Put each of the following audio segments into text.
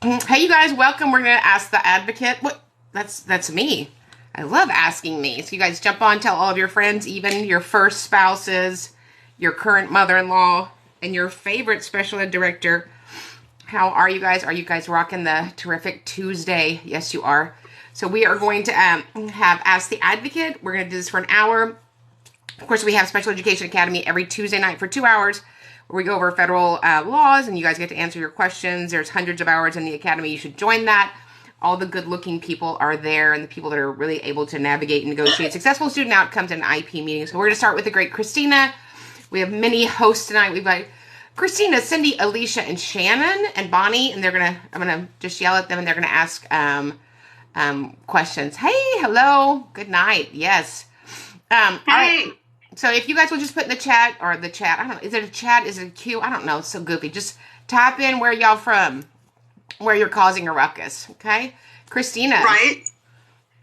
Hey, you guys, welcome. We're going to ask the advocate. What? That's me. I love asking me. So you guys jump on, tell all of your friends, even your first spouses, your current mother-in-law, and your favorite special ed director. How are you guys? Are you guys rocking the terrific Tuesday? Yes, you are. So we are going to have Ask the Advocate. We're going to do this for an hour. Of course, we have Special Education Academy every Tuesday night for 2 hours where we go over federal laws and you guys get to answer your questions. There's hundreds of hours in the academy. You should join that. All the good-looking people are there and the people that are really able to navigate and negotiate successful student outcomes in IP meetings. So we're going to start with the great Christina. We have many hosts tonight. We've got Christina, Cindy, Alicia, and Shannon and Bonnie, and I'm gonna just yell at them and they're gonna ask questions. Hey, hello, good night. Yes. Hey. All right. So if you guys will just put in the chat, I don't know, is it a chat? Is it a queue? I don't know. It's so goofy. Just type in where y'all from, where you're causing a ruckus. Okay, Christina. Right.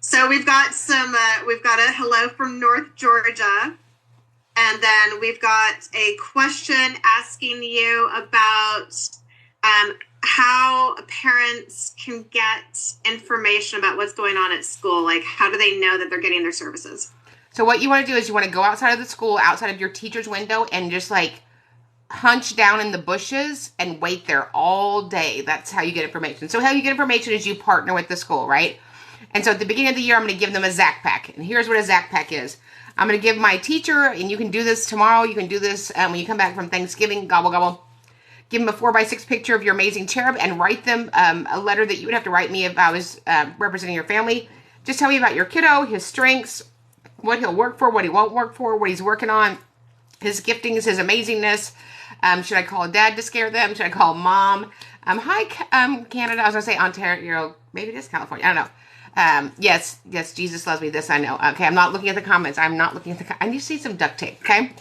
So we've got a hello from North Georgia. And then we've got a question asking you about how parents can get information about what's going on at school. Like, how do they know that they're getting their services? So what you want to do is you want to go outside of the school, outside of your teacher's window, and just like hunch down in the bushes and wait there all day. That's how you get information. So how you get information is you partner with the school, right? And so at the beginning of the year, I'm going to give them a Zach Pack. And here's what a Zach Pack is. I'm going to give my teacher, and you can do this tomorrow. You can do this when you come back from Thanksgiving, gobble, gobble. Give them a 4x6 picture of your amazing cherub and write them a letter that you would have to write me if I was representing your family. Just tell me about your kiddo, his strengths, what he'll work for, what he won't work for, what he's working on, his giftings, his amazingness. Should I call dad to scare them? Should I call mom? Hi, Canada. I was going to say Ontario. Maybe it is California. I don't know. Yes, Jesus loves me. This I know. Okay, I'm not looking at the comments. I need to see some duct tape, okay?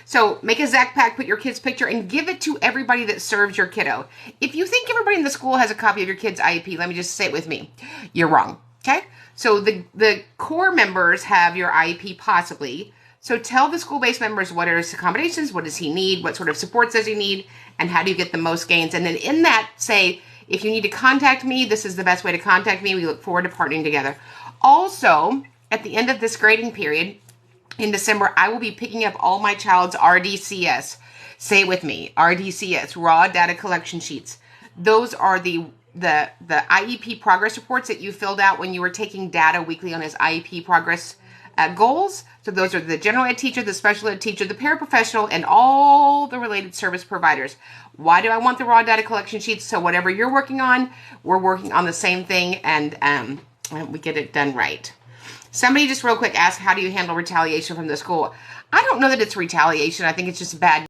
So make a Zach Pack, put your kid's picture, and give it to everybody that serves your kiddo. If you think everybody in the school has a copy of your kid's IEP, let me just say it with me. You're wrong, okay? So the core members have your IEP possibly. So tell the school-based members what are his accommodations, what does he need, what sort of supports does he need, and how do you get the most gains. And then in that, say, if you need to contact me, this is the best way to contact me. We look forward to partnering together. Also, at the end of this grading period, in December, I will be picking up all my child's RDCS. Say it with me, RDCS, raw data collection sheets. Those are the IEP progress reports that you filled out when you were taking data weekly on his IEP progress goals. So those are the general ed teacher, the special ed teacher, the paraprofessional, and all the related service providers. Why do I want the raw data collection sheets? So whatever you're working on, we're working on the same thing, and we get it done right. Somebody just real quick asked, how do you handle retaliation from the school? I don't know that it's retaliation. I think it's just bad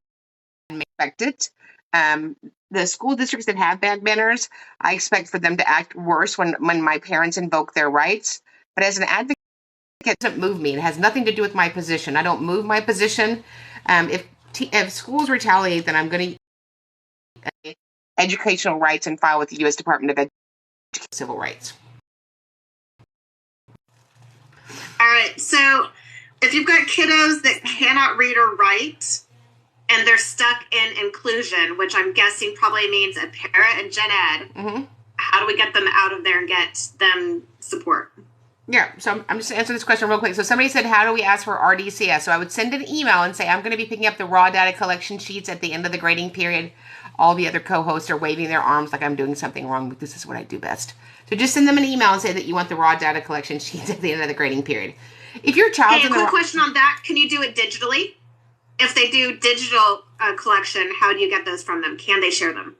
and expect it. The school districts that have bad manners, I expect for them to act worse when my parents invoke their rights. But as an advocate, it doesn't move me. It has nothing to do with my position. I don't move my position. If schools retaliate, then I'm going to educational rights and file with the U.S. Department of Education civil rights. All right. So if you've got kiddos that cannot read or write and they're stuck in inclusion, which I'm guessing probably means a para and gen ed, how do we get them out of there and get them support? Yeah, so I'm just answering this question real quick. So somebody said, how do we ask for RDCS? So I would send an email and say, I'm going to be picking up the raw data collection sheets at the end of the grading period. All the other co-hosts are waving their arms like I'm doing something wrong, but this is what I do best. So just send them an email and say that you want the raw data collection sheets at the end of the grading period. If your child's quick question on that, can you do it digitally? If they do digital collection, how do you get those from them? Can they share them?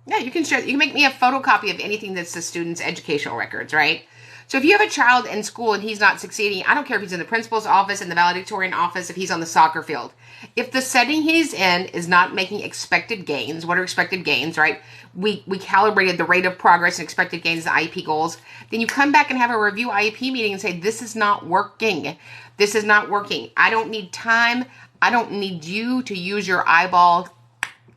Yeah, you can share. You can make me a photocopy of anything that's the student's educational records, right? So if you have a child in school and he's not succeeding, I don't care if he's in the principal's office, in the valedictorian office, if he's on the soccer field. If the setting he's in is not making expected gains, what are expected gains, right? We calibrated the rate of progress and expected gains, the IEP goals. Then you come back and have a review IEP meeting and say, this is not working. This is not working. I don't need time. I don't need you to use your eyeball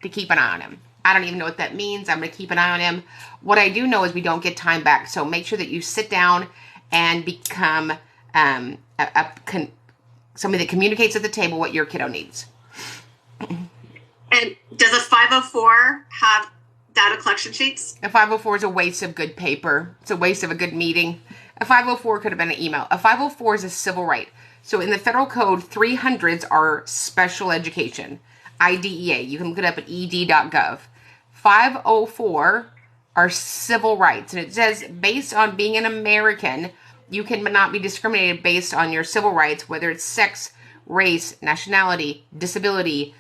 to keep an eye on him. I don't even know what that means. I'm going to keep an eye on him. What I do know is we don't get time back. So make sure that you sit down and become somebody that communicates at the table what your kiddo needs. And does a 504 have data collection sheets. A 504 is a waste of good paper. It's a waste of a good meeting. A 504 could have been an email. A 504 is a civil right. So in the federal code, 300s are special education. IDEA. You can look it up at ed.gov. 504 are civil rights. And it says, based on being an American, you cannot be discriminated based on your civil rights, whether it's sex, race, nationality, disability,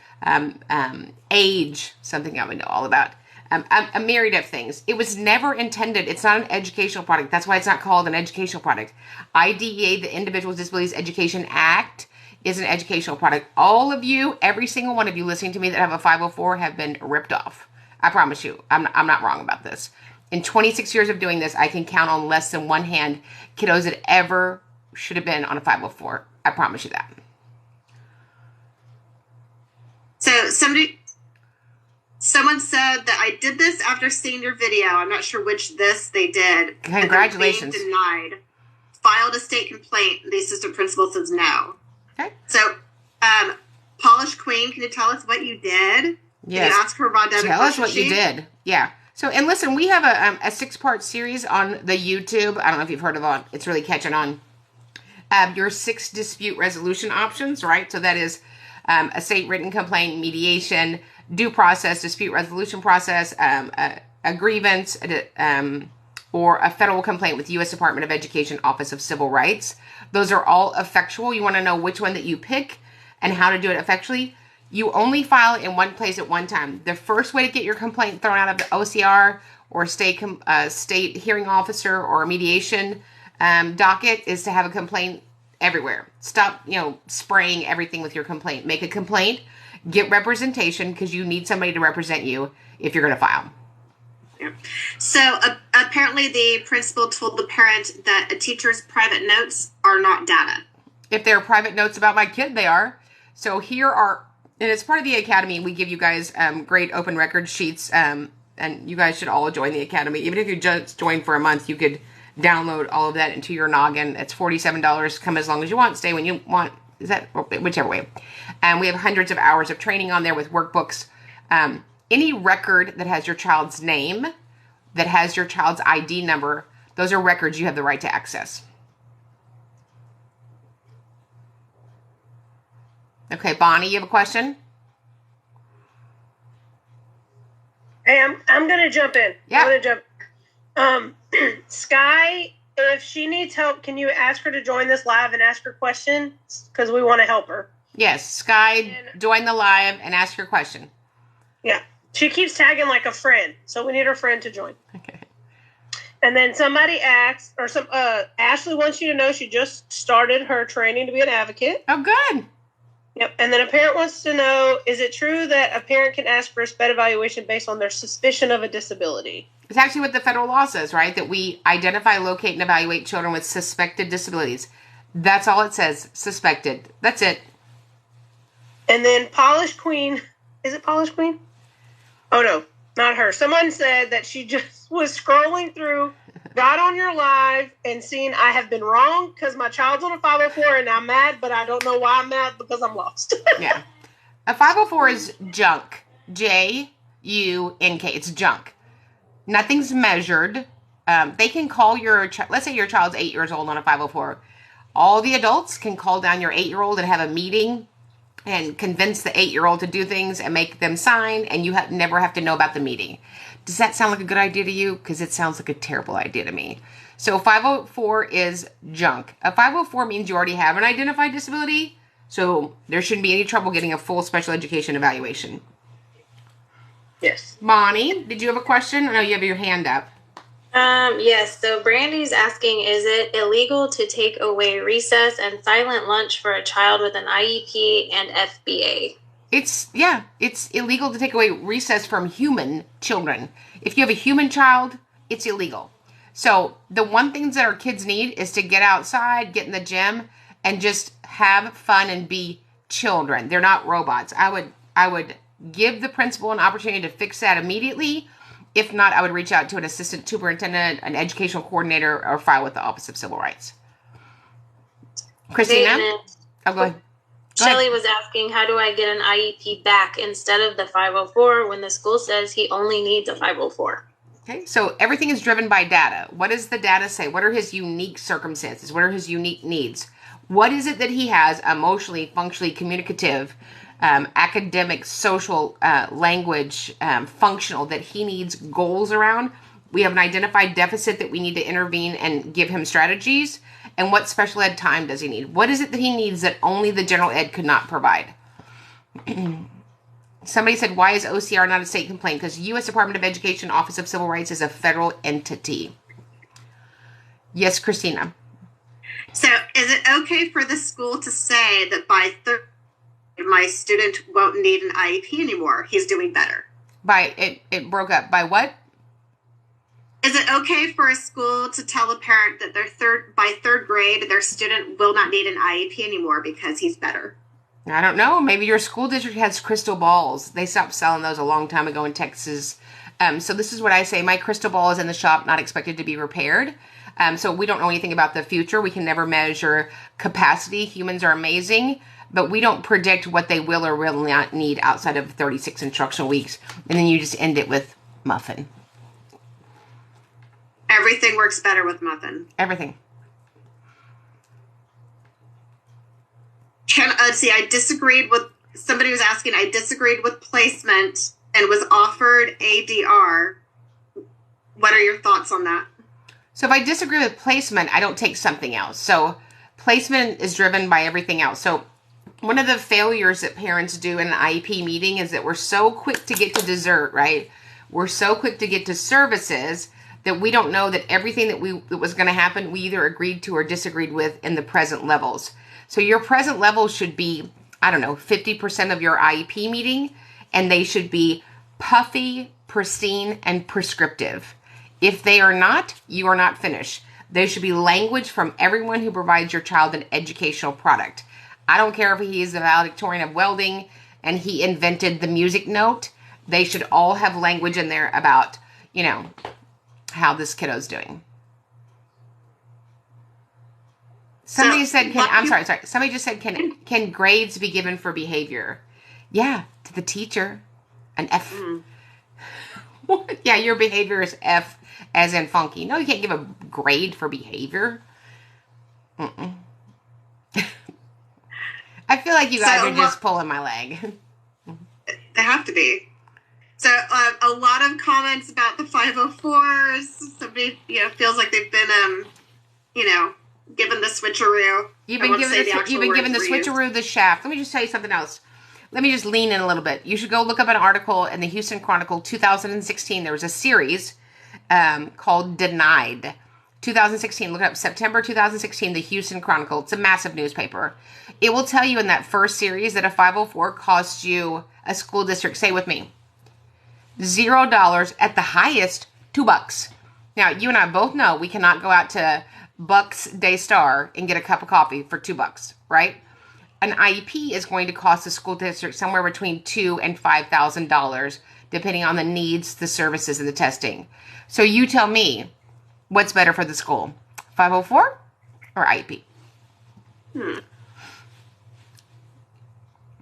age, something I would know all about. A myriad of things. It was never intended. It's not an educational product. That's why it's not called an educational product. IDEA, the Individuals with Disabilities Education Act, is an educational product. All of you, every single one of you listening to me that have a 504 have been ripped off. I promise you. I'm not wrong about this. In 26 years of doing this, I can count on less than one hand kiddos that ever should have been on a 504. I promise you that. So someone said that I did this after seeing your video. I'm not sure which this they did. Congratulations. Denied. Filed a state complaint. The assistant principal says no. Okay. So, Polish Queen, can you tell us what you did? Yes. You ask her about that. Tell us what you did. Yeah. So, and listen, we have a 6-part series on the YouTube. I don't know if you've heard of it. It's really catching on. Your 6 dispute resolution options, right? So that is a state written complaint, mediation, due process, dispute resolution process, a grievance, or a federal complaint with the U.S. Department of Education Office of Civil Rights. Those are all effectual. You want to know which one that you pick and how to do it effectually. You only file it in one place at one time. The first way to get your complaint thrown out of the OCR or state hearing officer or a mediation docket is to have a complaint everywhere. Stop, spraying everything with your complaint. Make a complaint. Get representation because you need somebody to represent you if you're going to file. Yeah. So apparently the principal told the parent that a teacher's private notes are not data. If they're private notes about my kid, they are. So here are, and it's part of the Academy. We give you guys great open record sheets, and you guys should all join the Academy. Even if you just join for a month, you could download all of that into your noggin. It's $47. Come as long as you want. Stay when you want. Is that whichever way? And we have hundreds of hours of training on there with workbooks. Any record that has your child's name, that has your child's ID number, those are records you have the right to access. Okay, Bonnie, you have a question? Hey, I'm going to jump in. Yeah. I'm going to jump. Sky, if she needs help, can you ask her to join this live and ask her questions? Because we want to help her. Yes, Sky, join the live and ask your question. Yeah. She keeps tagging like a friend, so we need her friend to join. Okay. And then somebody asked, or Ashley wants you to know she just started her training to be an advocate. Oh, good. Yep. And then a parent wants to know, is it true that a parent can ask for a SPED evaluation based on their suspicion of a disability? It's actually what the federal law says, right? That we identify, locate, and evaluate children with suspected disabilities. That's all it says. Suspected. That's it. And then Polish Queen, is it Polish Queen? Oh, no, not her. Someone said that she just was scrolling through, got on your live, and seen I have been wrong because my child's on a 504 and I'm mad, but I don't know why I'm mad because I'm lost. Yeah. A 504 is junk. J-U-N-K. It's junk. Nothing's measured. They can call your let's say your child's 8 years old on a 504. All the adults can call down your 8-year-old and have a meeting and convince the 8-year-old to do things and make them sign, and you never have to know about the meeting. Does that sound like a good idea to you? Because it sounds like a terrible idea to me. So 504 is junk. A 504 means you already have an identified disability, so there shouldn't be any trouble getting a full special education evaluation. Yes. Bonnie, did you have a question? I know you have your hand up. Yes. So Brandy's asking, is it illegal to take away recess and silent lunch for a child with an IEP and FBA? It's illegal to take away recess from human children. If you have a human child, it's illegal. So the one things that our kids need is to get outside, get in the gym, and just have fun and be children. They're not robots. I would give the principal an opportunity to fix that immediately. If not, I would reach out to an assistant superintendent, an educational coordinator, or file with the Office of Civil Rights. Christina? Statement. Oh, go ahead. Shelly was asking, how do I get an IEP back instead of the 504 when the school says he only needs a 504? Okay, so everything is driven by data. What does the data say? What are his unique circumstances? What are his unique needs? What is it that he has emotionally, functionally, communicative, academic, social, language, functional, that he needs goals around? We have an identified deficit that we need to intervene and give him strategies. And what special ed time does he need? What is it that he needs that only the general ed could not provide? Somebody said, why is OCR not a state complaint? Because U.S. Department of Education Office of Civil Rights is a federal entity. Yes, Christina. So is it okay for the school to say that by my student won't need an IEP anymore? He's doing better. It broke up. By what? Is it okay for a school to tell a parent that by third grade, their student will not need an IEP anymore because he's better? I don't know. Maybe your school district has crystal balls. They stopped selling those a long time ago in Texas. So this is what I say. My crystal ball is in the shop, not expected to be repaired. So we don't know anything about the future. We can never measure capacity. Humans are amazing, but we don't predict what they will or will not need outside of 36 instructional weeks. And then you just end it with muffin. Everything works better with muffin. Everything. I disagreed with, somebody was asking, I disagreed with placement and was offered ADR. What are your thoughts on that? So if I disagree with placement, I don't take something else. So placement is driven by everything else. So one of the failures that parents do in an IEP meeting is that we're so quick to get to dessert, right? We're so quick to get to services that we don't know that everything that was going to happen, we either agreed to or disagreed with in the present levels. So your present levels should be, 50% of your IEP meeting, and they should be puffy, pristine, and prescriptive. If they are not, you are not finished. There should be language from everyone who provides your child an educational product. I don't care if he is the valedictorian of welding and he invented the music note. They should all have language in there about, how this kiddo's doing. Somebody said, somebody just said, can grades be given for behavior? Yeah, to the teacher, an F. Yeah, your behavior is F as in funky. No, you can't give a grade for behavior. I feel like you guys are just pulling my leg. They have to be. So a lot of comments about the 504s. Somebody, feels like they've been, given the switcheroo. You've been given the switcheroo, the shaft. Let me just tell you something else. Let me just lean in a little bit. You should go look up an article in the Houston Chronicle, 2016. There was a series called Denied. 2016. Look it up. September 2016, the Houston Chronicle. It's a massive newspaper. It will tell you in that first series that a 504 costs you, a school district, say with me, $0, at the highest, $2. Now, you and I both know we cannot go out to Bucks Daystar and get a cup of coffee for $2, right? An IEP is going to cost the school district somewhere between $2,000 and $5,000, depending on the needs, the services, and the testing. So you tell me, what's better for the school, 504 or IEP?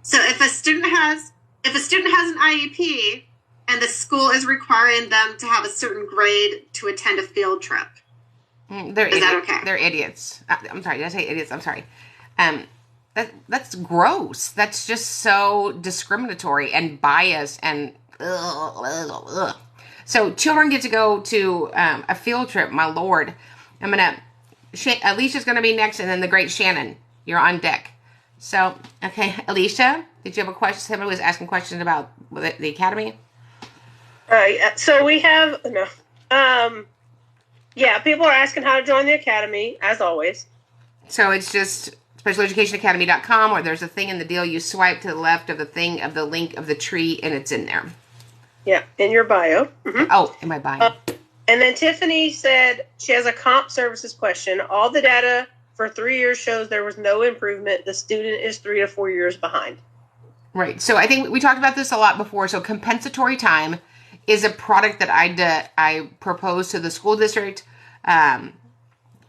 So if a student has an IEP and the school is requiring them to have a certain grade to attend a field trip, is that okay? They're idiots. I'm sorry. Did I say idiots? I'm sorry. That's gross. That's just so discriminatory and biased and ugh. So children get to go to a field trip. My Lord. Alicia's going to be next, and then the great Shannon. You're on deck. So, okay, Alicia, did you have a question? Somebody was asking questions about the academy. So we have people are asking how to join the academy, as always. So it's just specialeducationacademy.com, or there's a thing in the deal. You swipe to the left of the thing, of the link of the tree, and it's in there. Yeah, in your bio. Mm-hmm. Oh, in my bio. And then Tiffany said she has a comp services question. All the data for 3 years shows there was no improvement. The student is 3 to 4 years behind. Right. So I think we talked about this a lot before. So compensatory time is a product that I proposed to the school district, so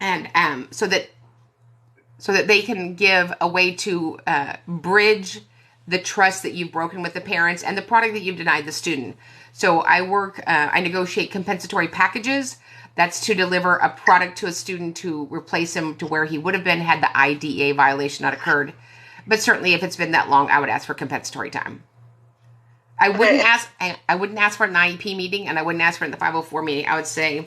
that so that they can give a way to bridge the trust that you've broken with the parents and the product that you've denied the student. So I negotiate compensatory packages. That's to deliver a product to a student to replace him to where he would have been had the IDEA violation not occurred. But certainly if it's been that long, I would ask for compensatory time. I wouldn't ask for an IEP meeting, and I wouldn't ask for it in the 504 meeting. I would say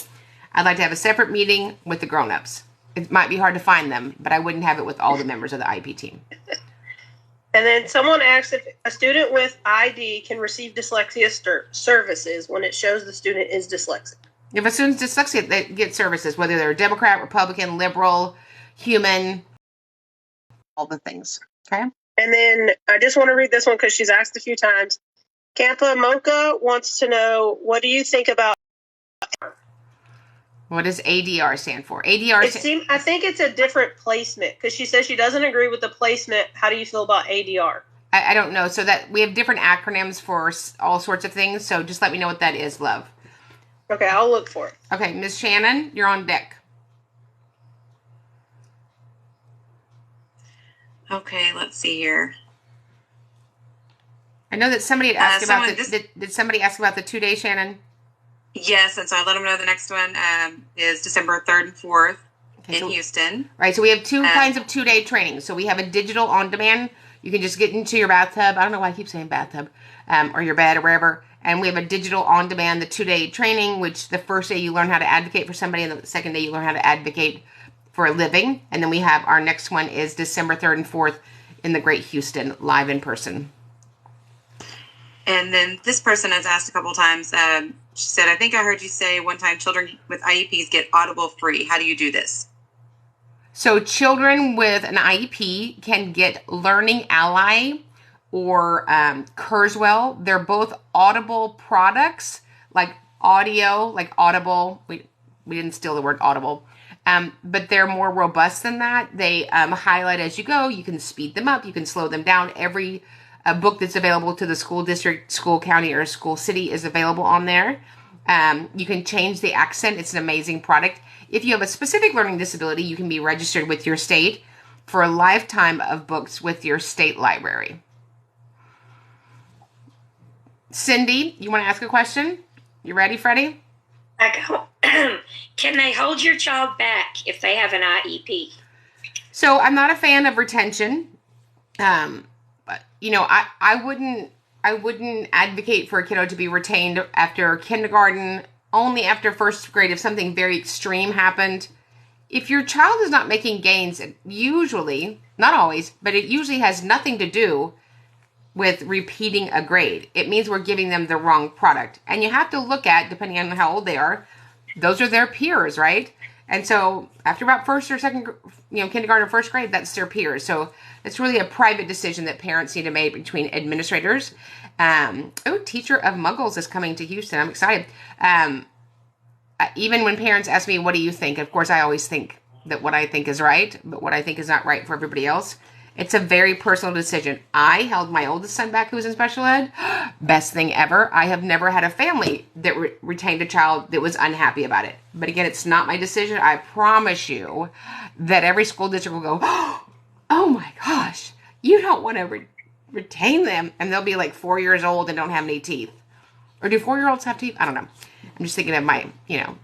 I'd like to have a separate meeting with the grown-ups. It might be hard to find them, but I wouldn't have it with all the members of the IEP team. And then someone asked if a student with ID can receive dyslexia services when it shows the student is dyslexic. If a student's dyslexic, they get services, whether they're Democrat, Republican, liberal, human, all the things. Okay? And then I just want to read this one because she's asked a few times. Campa Mocha wants to know, what do you think about... What does ADR stand for? I think it's a different placement because she says she doesn't agree with the placement. How do you feel about ADR? I don't know. So that we have different acronyms for all sorts of things. So just let me know what that is, love. Okay, I'll look for it. Okay, Ms. Shannon, you're on deck. Okay, let's see here. I know that somebody had asked about did somebody ask about the 2-day, Shannon? Yes, and so I let them know the next one is December 3rd and 4th in Houston. Right, so we have two kinds of 2-day training. So we have a digital on-demand. You can just get into your bathtub. I don't know why I keep saying bathtub, or your bed or wherever. And we have a digital on-demand, the 2-day training, which the first day you learn how to advocate for somebody, and the second day you learn how to advocate for a living. And then we have our next one is December 3rd and 4th in the Great Houston, live in person. And then this person has asked a couple times, she said, I think I heard you say one time children with IEPs get Audible free. How do you do this? So children with an IEP can get Learning Ally or Kurzweil. They're both Audible products, like audio, like Audible. We didn't steal the word Audible. But they're more robust than that. They highlight as you go. You can speed them up. You can slow them down. Every book that's available to the school district, school county, or school city is available on there. You can change the accent. It's an amazing product. If you have a specific learning disability, you can be registered with your state for a lifetime of books with your state library. Cindy, you want to ask a question? You ready, Freddie? Can they hold your child back if they have an IEP? So I'm not a fan of retention. But I wouldn't advocate for a kiddo to be retained after kindergarten, only after first grade if something very extreme happened. If your child is not making gains, usually, not always, but it usually has nothing to do with repeating a grade. It means we're giving them the wrong product. And you have to look at, depending on how old they are, those are their peers, right? And so after about first or second, kindergarten or first grade, that's their peers. So it's really a private decision that parents need to make between administrators. Teacher of Muggles is coming to Houston. I'm excited. Even when parents ask me, what do you think? Of course, I always think that what I think is right, but what I think is not right for everybody else. It's a very personal decision. I held my oldest son back who was in special ed. Best thing ever. I have never had a family that retained a child that was unhappy about it. But again, it's not my decision. I promise you that every school district will go, oh my gosh, you don't want to retain them. And they'll be like 4 years old and don't have any teeth. Or do 4-year-olds have teeth? I don't know. I'm just thinking of my,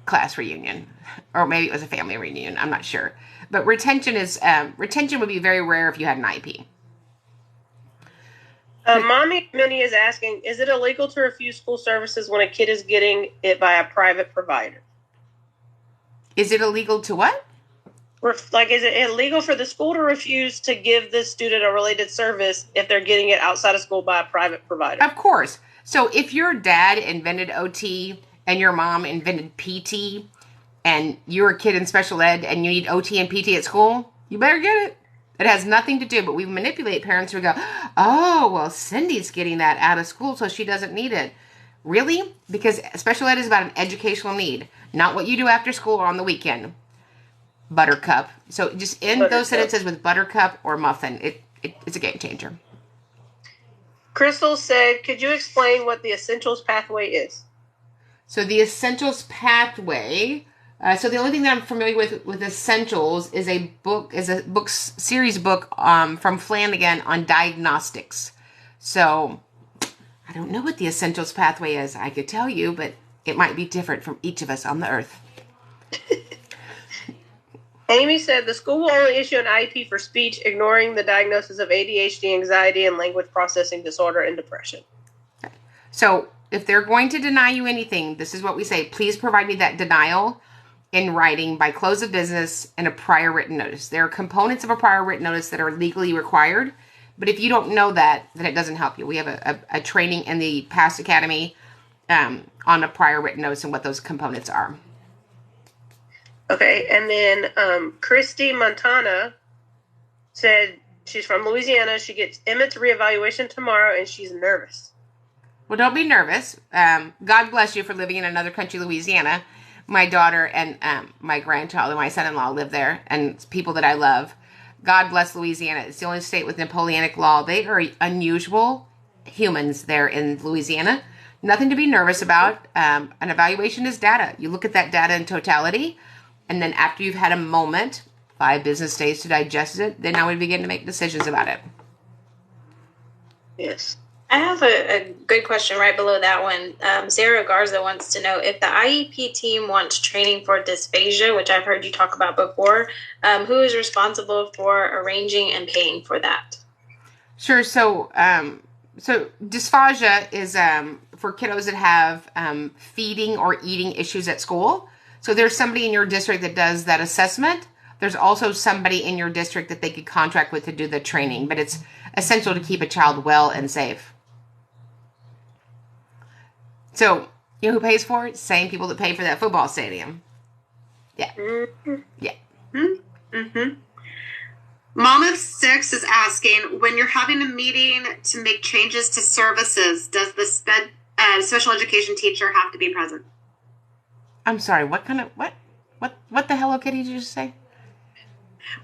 class reunion. Or maybe it was a family reunion. I'm not sure. But retention would be very rare if you had an IEP. Mommy Minnie is asking, is it illegal to refuse school services when a kid is getting it by a private provider? Is it illegal to what? Is it illegal for the school to refuse to give the student a related service if they're getting it outside of school by a private provider? Of course. So if your dad invented OT and your mom invented PT, and you're a kid in special ed and you need OT and PT at school, you better get it. It has nothing to do, but we manipulate parents who go, oh, well, Cindy's getting that out of school, so she doesn't need it. Really? Because special ed is about an educational need, not what you do after school or on the weekend. Buttercup. So just end those sentences with buttercup or muffin. It's a game changer. Crystal said, could you explain what the essentials pathway is? So the essentials pathway So the only thing that I'm familiar with Essentials is a series book from Flanagan on diagnostics. So I don't know what the Essentials pathway is. I could tell you, but it might be different from each of us on the earth. Amy said the school will only issue an IEP for speech, ignoring the diagnosis of ADHD, anxiety, and language processing disorder and depression. Okay. So if they're going to deny you anything, this is what we say. Please provide me that denial in writing by close of business and a prior written notice. There are components of a prior written notice that are legally required, but if you don't know that, then it doesn't help you. We have a training in the PAST Academy on a prior written notice and what those components are. Okay, and then Christy Montana said she's from Louisiana. She gets Emmett's reevaluation tomorrow, and she's nervous. Well, don't be nervous. God bless you for living in another country, Louisiana. My daughter and my grandchild and my son-in-law live there, and it's people that I love. God bless Louisiana. It's the only state with Napoleonic law. They are unusual humans there in Louisiana. Nothing to be nervous about. An evaluation is data. You look at that data in totality, and then after you've had a moment, 5 business days to digest it, then now we begin to make decisions about it. Yes. I have a good question right below that one. Sarah Garza wants to know if the IEP team wants training for dysphagia, which I've heard you talk about before, who is responsible for arranging and paying for that? Sure. So dysphagia is for kiddos that have feeding or eating issues at school. So there's somebody in your district that does that assessment. There's also somebody in your district that they could contract with to do the training, but it's essential to keep a child well and safe. So, you know who pays for it? Same people that pay for that football stadium. Yeah. Mm-hmm. Yeah. Mm-hmm. Mom of 6 is asking, when you're having a meeting to make changes to services, does the special education teacher have to be present? I'm sorry, what the Hello Kitty did you just say?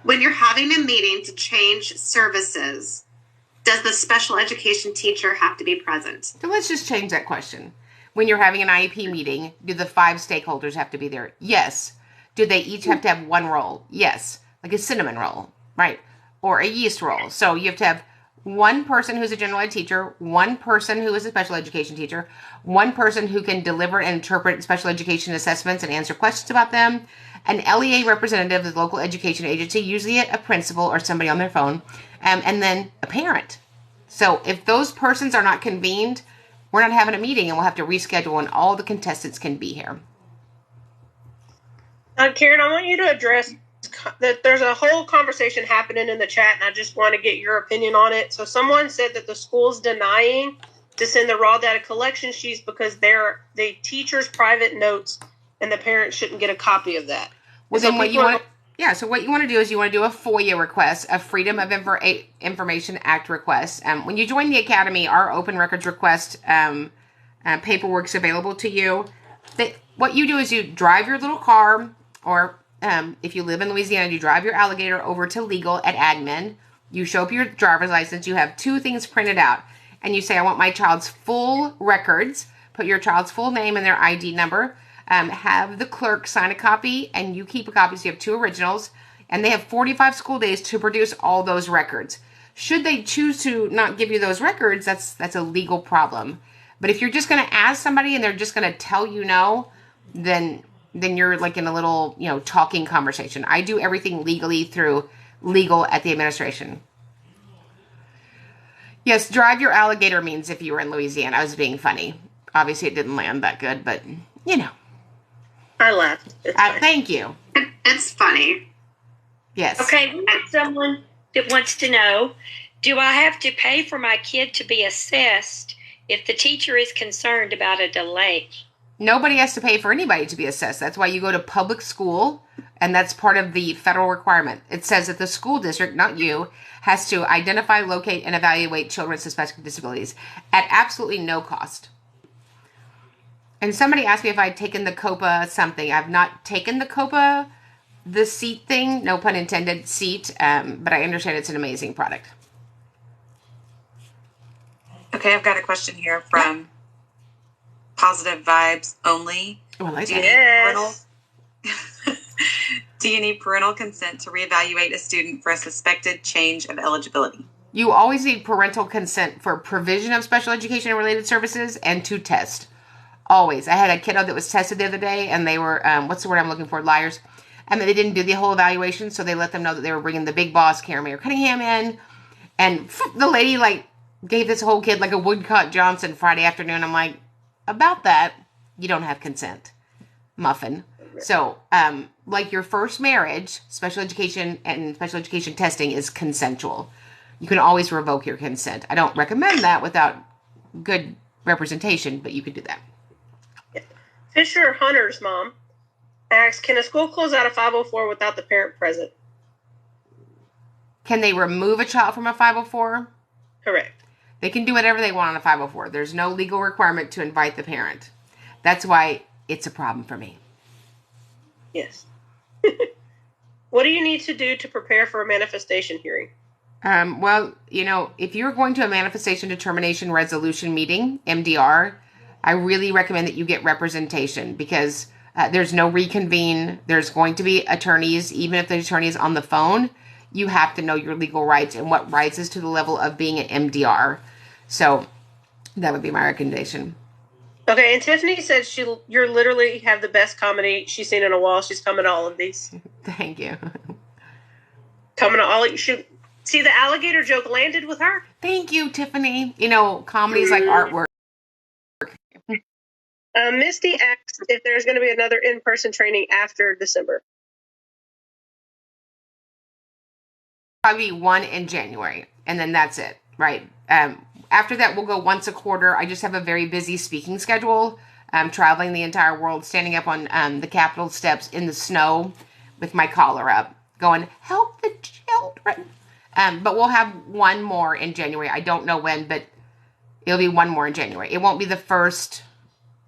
When you're having a meeting to change services, does the special education teacher have to be present? So let's just change that question. When you're having an IEP meeting, do the 5 stakeholders have to be there? Yes. Do they each have to have one role? Yes. Like a cinnamon roll, right? Or a yeast roll. So you have to have one person who's a general ed teacher, one person who is a special education teacher, one person who can deliver and interpret special education assessments and answer questions about them, an LEA representative of the local education agency, usually a principal or somebody on their phone, and then a parent. So if those persons are not convened, we're not having a meeting and we'll have to reschedule and all the contestants can be here. Karen, I want you to address that there's a whole conversation happening in the chat, and I just want to get your opinion on it. So someone said that the school's denying to send the raw data collection sheets because they're the teacher's private notes and the parent shouldn't get a copy of that. Well, then what you want so what you want to do is you want to do a FOIA request, a Freedom of Information Act request. When you join the Academy, our open records request paperwork's available to you. What you do is you drive your little car, or if you live in Louisiana, you drive your Alligator over to legal at admin. You show up your driver's license. You have 2 things printed out. And you say, I want my child's full records. Put your child's full name and their ID number. Have the clerk sign a copy, and you keep a copy. So you have 2 originals. And they have 45 school days to produce all those records. Should they choose to not give you those records, that's a legal problem. But if you're just going to ask somebody and they're just going to tell you no, then you're like in a little, talking conversation. I do everything legally through legal at the administration. Yes, drive your Alligator means if you were in Louisiana. I was being funny. Obviously, it didn't land that good, but, I laughed. Thank you. It's funny. Yes. Okay, someone that wants to know, do I have to pay for my kid to be assessed if the teacher is concerned about a delay? Nobody has to pay for anybody to be assessed. That's why you go to public school, and that's part of the federal requirement. It says that the school district, not you, has to identify, locate, and evaluate children with suspected disabilities at absolutely no cost. And somebody asked me if I'd taken the COPA something. I've not taken the COPA, the seat thing, no pun intended, seat, but I understand it's an amazing product. Okay, I've got a question here from Positive Vibes Only. Oh, I like Yes. Do you need parental consent to reevaluate a student for a suspected change of eligibility? You always need parental consent for provision of special education and related services and to test. Always. I had a kiddo that was tested the other day, and they were, what's the word I'm looking for? Liars. And they didn't do the whole evaluation, so they let them know that they were bringing the big boss, Mayer Cunningham, in. And the lady, gave this whole kid, a Woodcock Johnson Friday afternoon. I'm like, about that, you don't have consent. Muffin. So, your first marriage, special education and special education testing is consensual. You can always revoke your consent. I don't recommend that without good representation, but you could do that. Fisher Hunter's mom asks, can a school close out a 504 without the parent present? Can they remove a child from a 504? Correct. They can do whatever they want on a 504. There's no legal requirement to invite the parent. That's why it's a problem for me. Yes. What do you need to do to prepare for a manifestation hearing? If you're going to a manifestation determination resolution meeting, MDR, I really recommend that you get representation because there's no reconvene. There's going to be attorneys. Even if the attorney is on the phone, you have to know your legal rights and what rises to the level of being an MDR. So that would be my recommendation. Okay, and Tiffany said you're literally have the best comedy she's seen in a while. She's coming to all of these. Thank you. Coming to all. See, the alligator joke landed with her. Thank you, Tiffany. Comedy is like artwork. Misty asks if there's going to be another in-person training after December. Probably one in January, and then that's it, right? After that, we'll go once a quarter. I just have a very busy speaking schedule. I'm traveling the entire world, standing up on the Capitol steps in the snow with my collar up, going, help the children. But we'll have one more in January. I don't know when, but it'll be one more in January. It won't be the first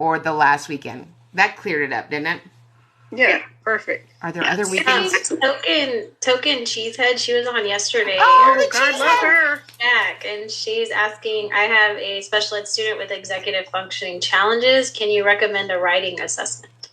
or the last weekend. That cleared it up, didn't it? Yeah, perfect. Are there other weekends? Token Cheesehead, she was on yesterday. Oh, God love her. Back, and she's asking, I have a special ed student with executive functioning challenges. Can you recommend a writing assessment?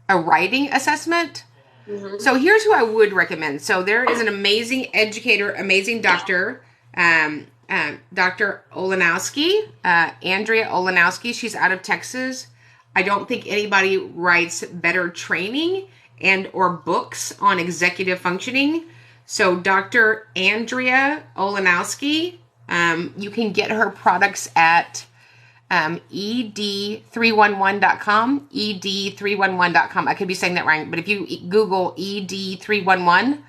A writing assessment? Mm-hmm. So here's who I would recommend. So there is an amazing educator, amazing doctor, Dr. Olenowski, Andrea Olenowski. She's out of Texas. I don't think anybody writes better training and or books on executive functioning. So Dr. Andrea Olenowski, you can get her products at ed311.com, ed311.com. I could be saying that wrong, but if you Google ed311,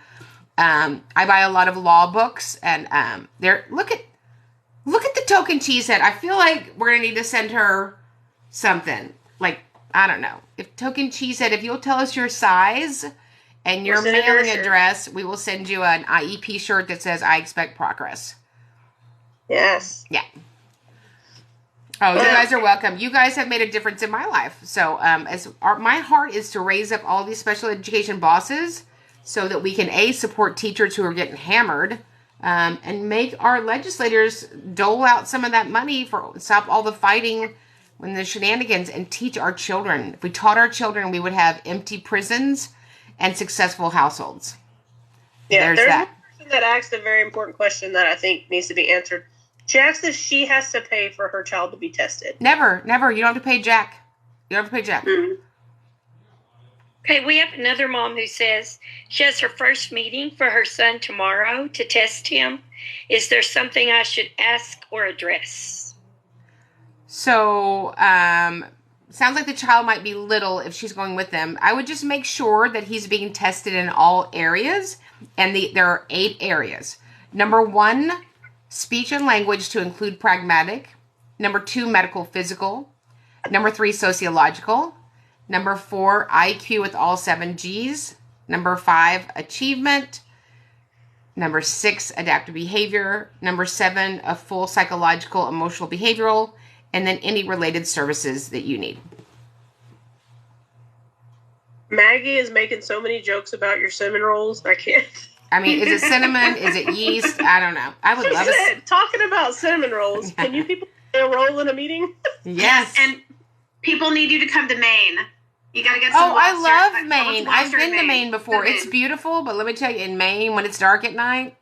I buy a lot of law books, and look at the token cheesehead. I feel like we're gonna need to send her something. I don't know. If token cheesehead, if you'll tell us your size and your mailing address, we will send you an IEP shirt that says "I expect progress." Yes. Yeah. Oh, you guys are welcome. You guys have made a difference in my life. So, my heart is to raise up all these special education bosses so that we can support teachers who are getting hammered, and make our legislators dole out some of that money for stop all the fighting when the shenanigans and teach our children. If we taught our children, we would have empty prisons and successful households. Yeah, there's that. One person that asked a very important question that I think needs to be answered. She asked if she has to pay for her child to be tested. Never. You don't have to pay Jack. Mm-hmm. Okay, we have another mom who says she has her first meeting for her son tomorrow to test him. Is there something I should ask or address? So, sounds like the child might be little if she's going with them. I would just make sure that he's being tested in all areas, and there are 8 areas. Number 1, speech and language to include pragmatic. Number 2, medical physical. Number 3, sociological. Number 4, IQ with all 7 Gs. Number 5, achievement. Number 6, adaptive behavior. Number 7, a full psychological, emotional, behavioral. And then any related services that you need. Maggie is making so many jokes about your cinnamon rolls. I can't. I mean, is it cinnamon? Is it yeast? I don't know. I would love it. Talking about cinnamon rolls. Can you people play a roll in a meeting? Yes. And people need you to come to Maine. You got to get some Oh, I lobster. love Maine. I've been to Maine before. It's beautiful, but let me tell you, in Maine, when it's dark at night,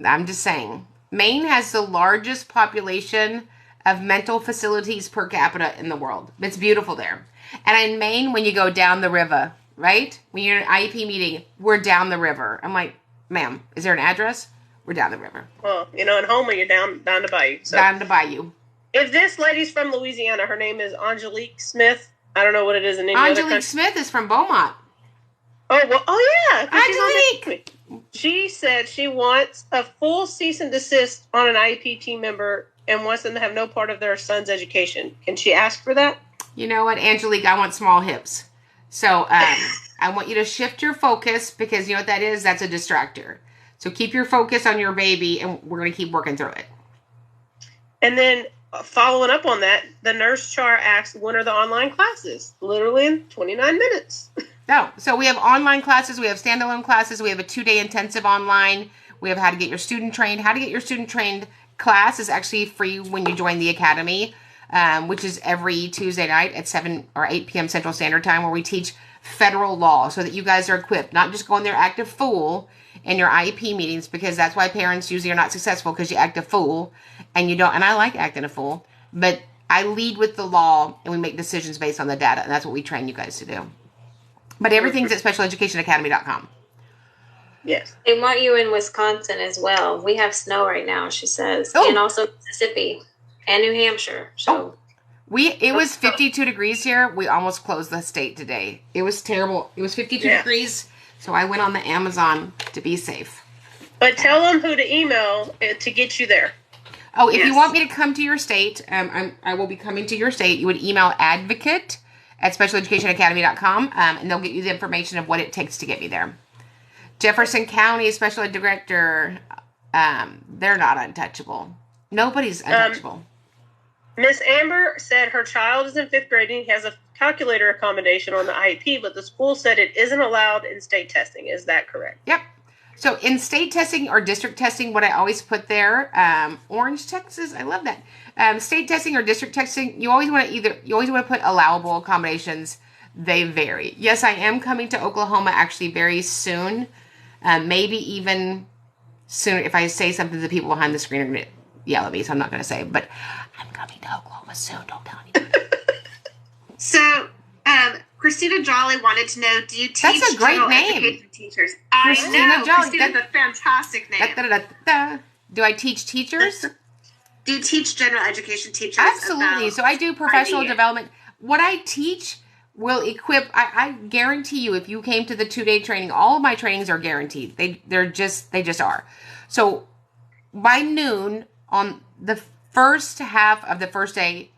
I'm just saying, Maine has the largest population of mental facilities per capita in the world. It's beautiful there. And in Maine, when you go down the river, right? When you're in an IEP meeting, we're down the river. I'm like, ma'am, is there an address? We're down the river. Well, in Houma, you're down to Bayou. So. Down to Bayou. If this lady's from Louisiana, her name is Angelique Smith. I don't know what it is in any other country. Angelique Smith is from Beaumont. Yeah. Angelique! She said she wants a full cease and desist on an IEP team member and wants them to have no part of their son's education. Can she ask for that? You know what, Angelique? I want small hips. So I want you to shift your focus, because you know what that is? That's a distractor. So keep your focus on your baby, and we're going to keep working through it. And then following up on that, the nurse char asked, when are the online classes? Literally in 29 minutes. No. So we have online classes. We have standalone classes. We have a 2-day intensive online. We have how to get your student trained. How to get your student trained class is actually free when you join the academy, which is every Tuesday night at 7 or 8 p.m. Central Standard Time, where we teach federal law so that you guys are equipped, not just go in there act a fool in your IEP meetings, because that's why parents usually are not successful, because you act a fool and you don't. And I like acting a fool, but I lead with the law and we make decisions based on the data. And that's what we train you guys to do. But everything's at specialeducationacademy.com. Yes. They want you in Wisconsin as well. We have snow right now, she says. Oh. And also Mississippi and New Hampshire. So it was 52 degrees here. We almost closed the state today. It was terrible. It was 52 degrees. So I went on the Amazon to be safe. But tell them who to email to get you there. Oh, if you want me to come to your state, I will be coming to your state. You would email advocate@specialeducationacademy.com, and they'll get you the information of what it takes to get me there. Jefferson County Special Ed Director, they're not untouchable. Nobody's untouchable. Miss Amber said her child is in 5th grade and he has a calculator accommodation on the IEP, but the school said it isn't allowed in state testing. Is that correct? Yep. So in state testing or district testing, what I always put there, Orange, Texas, I love that. State testing or district testing, you always want to put allowable accommodations. They vary. Yes, I am coming to Oklahoma actually very soon. Maybe even soon. If I say something, the people behind the screen are going to yell at me, so I'm not going to say. But I'm coming to Oklahoma soon. Don't tell anybody. So, Christina Jolly wanted to know, do you teach That's a great name. education teachers? Christina Jolly. Christina's a fantastic name. Do I teach teachers? Do you teach general education teachers? Absolutely. So I do professional development. What I teach will equip. I guarantee you, if you came to the 2-day training, all of my trainings are guaranteed. They just are. So by noon on the first half of the first day,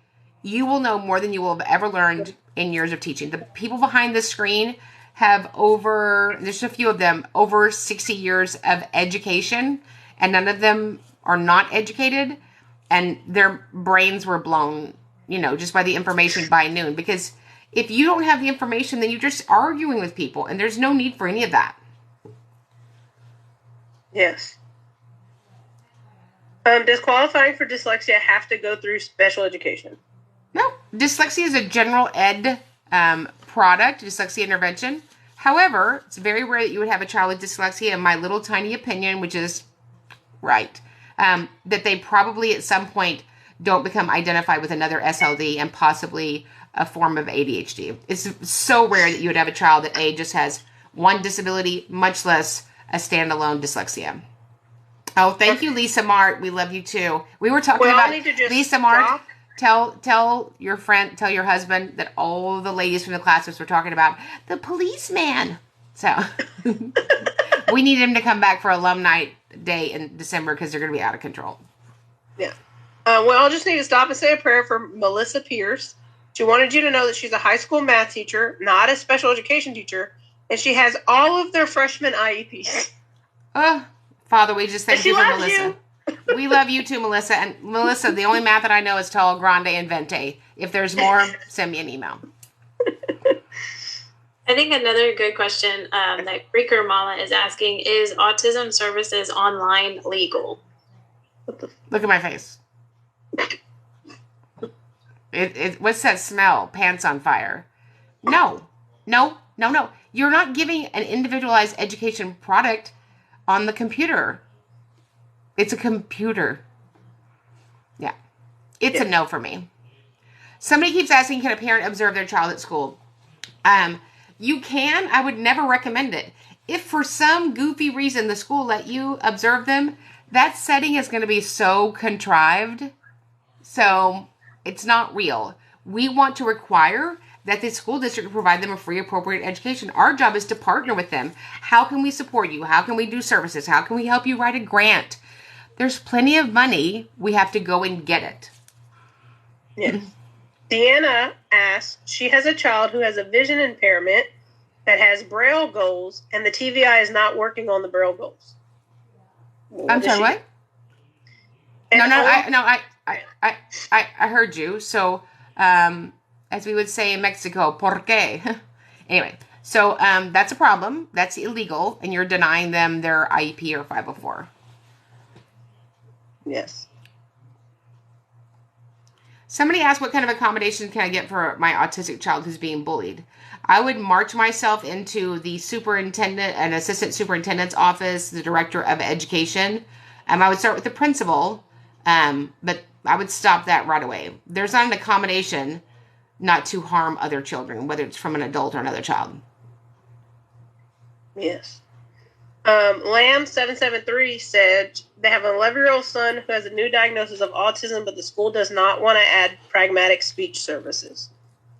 you will know more than you will have ever learned in years of teaching. The people behind the screen have there's a few of them, over 60 years of education, and none of them are not educated, and their brains were blown, just by the information by noon. Because if you don't have the information, then you're just arguing with people, and there's no need for any of that. Yes. Does qualifying for dyslexia have to go through special education? No. Dyslexia is a general ed product, dyslexia intervention. However, it's very rare that you would have a child with dyslexia, in my little tiny opinion, which is right, that they probably at some point don't become identified with another SLD and possibly a form of ADHD. It's so rare that you would have a child that just has one disability, much less a standalone dyslexia. Oh, thank you, Lisa Mart. We love you too. We were talking about Lisa Mart. Tell your husband that all the ladies from the classes were talking about the policeman. So we need him to come back for alumni day in December, because they're going to be out of control. Yeah. I'll just need to stop and say a prayer for Melissa Pierce. She wanted you to know that she's a high school math teacher, not a special education teacher, and she has all of their freshman IEPs. Father, we just thank you for Melissa. We love you too, Melissa. And Melissa, the only math that I know is Tall, Grande, and Vente. If there's more, send me an email. I think another good question that Breaker Mama is asking is autism services online legal? Look at my face. What's that smell? Pants on fire. No. You're not giving an individualized education product on the computer. It's a computer. Yeah. It's a no for me. Somebody keeps asking, can a parent observe their child at school? You can. I would never recommend it. If for some goofy reason the school let you observe them, that setting is going to be so contrived. So it's not real. We want to require that the school district provide them a free, appropriate education. Our job is to partner with them. How can we support you? How can we do services? How can we help you write a grant? There's plenty of money. We have to go and get it. Yes. Deanna asks, she has a child who has a vision impairment that has Braille goals, and the TVI is not working on the Braille goals. I'm sorry, what? I heard you. So, as we would say in Mexico, ¿por qué? Anyway, so that's a problem. That's illegal, and you're denying them their IEP or 504. Yes. Somebody asked, what kind of accommodations can I get for my autistic child who's being bullied? I would march myself into the superintendent and assistant superintendent's office, the director of education. I would start with the principal, but I would stop that right away. There's not an accommodation not to harm other children, whether it's from an adult or another child. Yes. Lamb773 said they have an 11-year-old son who has a new diagnosis of autism, but the school does not want to add pragmatic speech services.